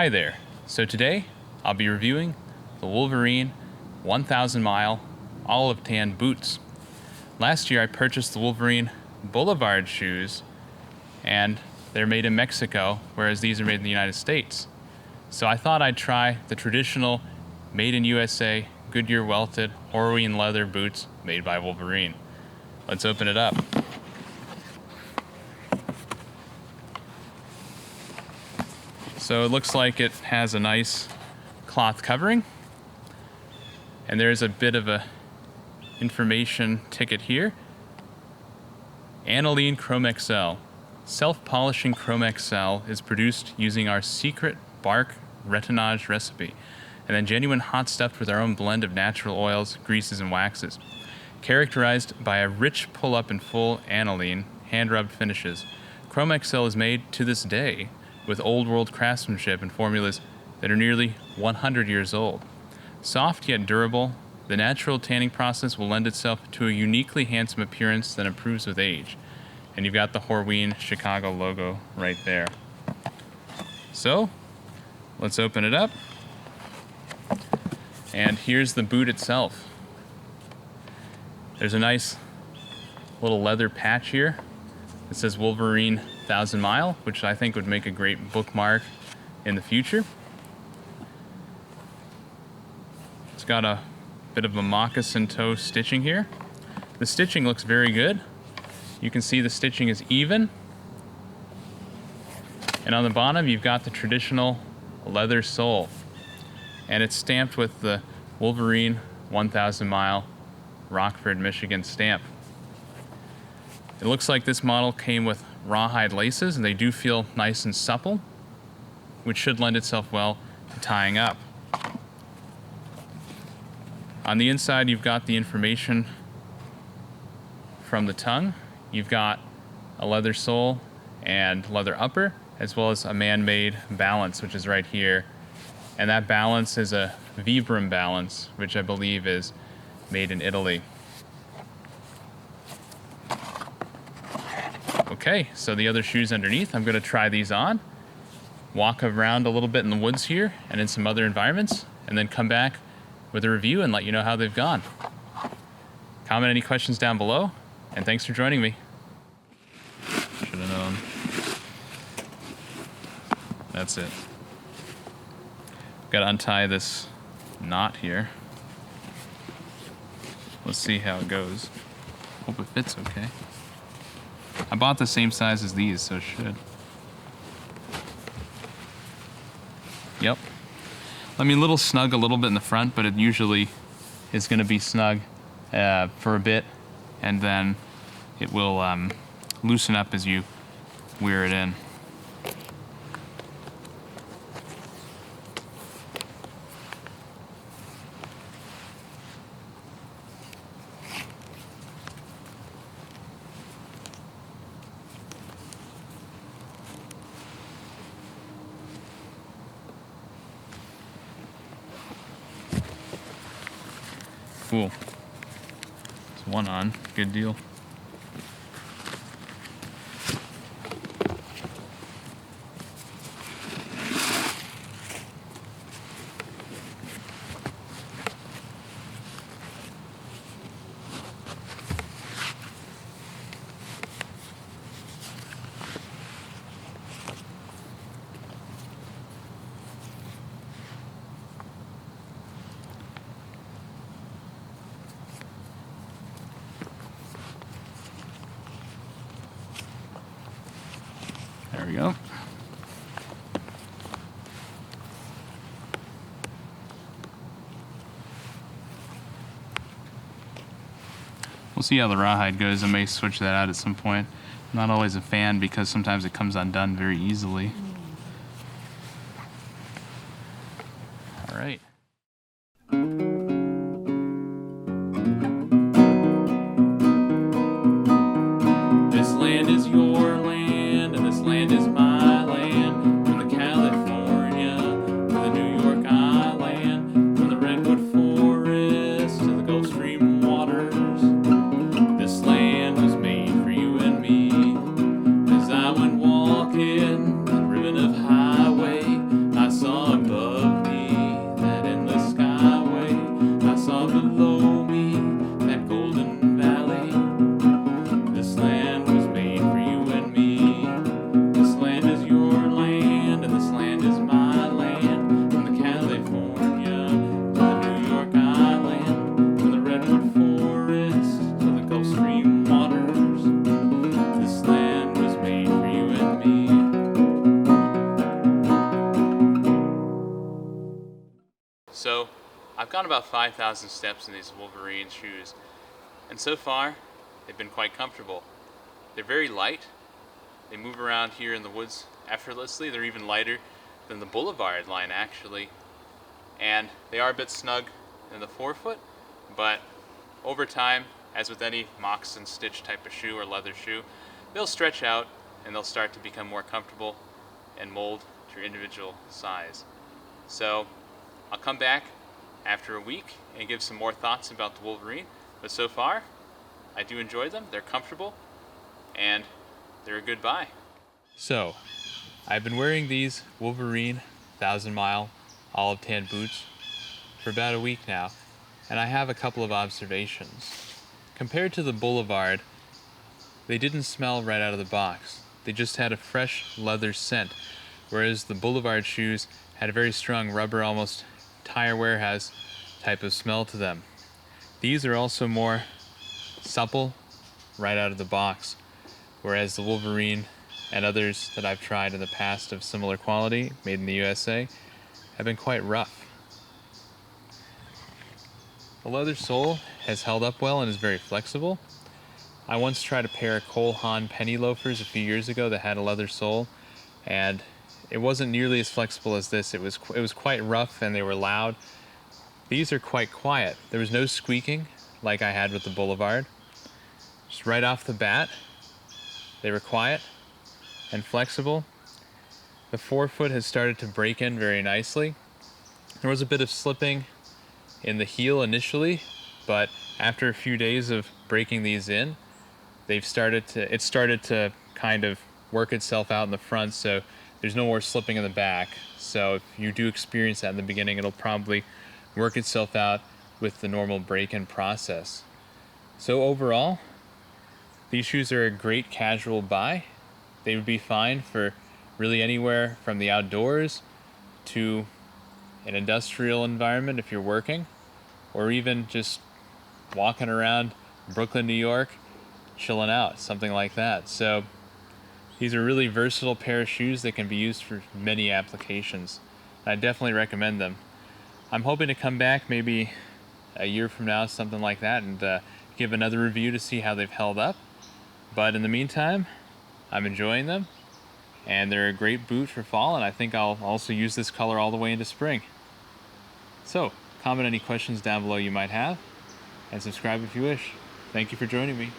Hi there. So today I'll be reviewing the Wolverine 1000 mile olive tan boots. Last year I purchased the Wolverine Boulevard shoes and they're made in Mexico, whereas these are made in the United States. So I thought I'd try the traditional made in USA Goodyear welted Horween leather boots made by Wolverine. Let's open it up. So it looks like it has a nice cloth covering, and there's a bit of a information ticket here. Aniline Chrome XL. Self-polishing Chrome XL is produced using our secret bark retinage recipe, and then genuine hot stuffed with our own blend of natural oils, greases, and waxes. Characterized by a rich pull-up and full aniline, hand-rubbed finishes, Chrome XL is made to this day with old-world craftsmanship and formulas that are nearly 100 years old. Soft yet durable, the natural tanning process will lend itself to a uniquely handsome appearance that improves with age. And you've got the Horween Chicago logo right there. So, let's open it up. And here's the boot itself. There's a nice little leather patch here. It says Wolverine 1000 mile, which I think would make a great bookmark in the future. It's got a bit of a moccasin toe stitching here. The stitching looks very good. You can see the stitching is even. And on the bottom, you've got the traditional leather sole. And it's stamped with the Wolverine 1000 mile Rockford, Michigan stamp. It looks like this model came with rawhide laces, and they do feel nice and supple, which should lend itself well to tying up. On the inside, you've got the information from the tongue. You've got a leather sole and leather upper, as well as a man-made balance, which is right here. And that balance is a Vibram balance, which I believe is made in Italy. Okay, so the other shoes underneath, I'm gonna try these on, walk around a little bit in the woods here and in some other environments, and then come back with a review and let you know how they've gone. Comment any questions down below, and thanks for joining me. Should have known. That's it. Got to untie this knot here. Let's see how it goes. Hope it fits okay. I bought the same size as these, so it should. Yep. I mean, a little snug a little bit in the front, but it usually is going to be snug for a bit, and then it will loosen up as you wear it in. Cool. It's one on. Good deal. There we go. We'll see how the rawhide goes. I may switch that out at some point. I'm not always a fan because sometimes it comes undone very easily. All right. This land is your land, and this land is my land. From the California to the New York Island, from the Redwood Forest to the Gulf Stream waters, this land was made for you and me. As I went walking the river gone about 5,000 steps in these Wolverine shoes, and so far, they've been quite comfortable. They're very light. They move around here in the woods effortlessly. They're even lighter than the Boulevard line, actually. And they are a bit snug in the forefoot, but over time, as with any moccasin stitch type of shoe or leather shoe, they'll stretch out and they'll start to become more comfortable and mold to your individual size. So I'll come back after a week and give some more thoughts about the Wolverine, but so far I do enjoy them. They're comfortable and they're a good buy. So I've been wearing these Wolverine 1,000-mile olive tan boots for about a week now, and I have a couple of observations. Compared to the Boulevard, they didn't smell right out of the box. They just had a fresh leather scent, whereas the Boulevard shoes had a very strong rubber, almost tire warehouse type of smell to them. These are also more supple right out of the box, whereas the Wolverine and others that I've tried in the past of similar quality, made in the USA, have been quite rough. The leather sole has held up well and is very flexible. I once tried a pair of Cole Haan penny loafers a few years ago that had a leather sole, and it wasn't nearly as flexible as this. It was quite rough and they were loud. These are quite quiet. There was no squeaking like I had with the Boulevard. Just right off the bat, they were quiet and flexible. The forefoot has started to break in very nicely. There was a bit of slipping in the heel initially, but after a few days of breaking these in, it started to kind of work itself out in the front, so there's no more slipping in the back. So if you do experience that in the beginning, it'll probably work itself out with the normal break-in process. So overall, these shoes are a great casual buy. They would be fine for really anywhere from the outdoors to an industrial environment if you're working, or even just walking around Brooklyn, New York, chilling out, something like that. So these are a really versatile pair of shoes that can be used for many applications. I definitely recommend them. I'm hoping to come back maybe a year from now, something like that, and give another review to see how they've held up. But in the meantime, I'm enjoying them, and they're a great boot for fall, and I think I'll also use this color all the way into spring. So, comment any questions down below you might have, and subscribe if you wish. Thank you for joining me.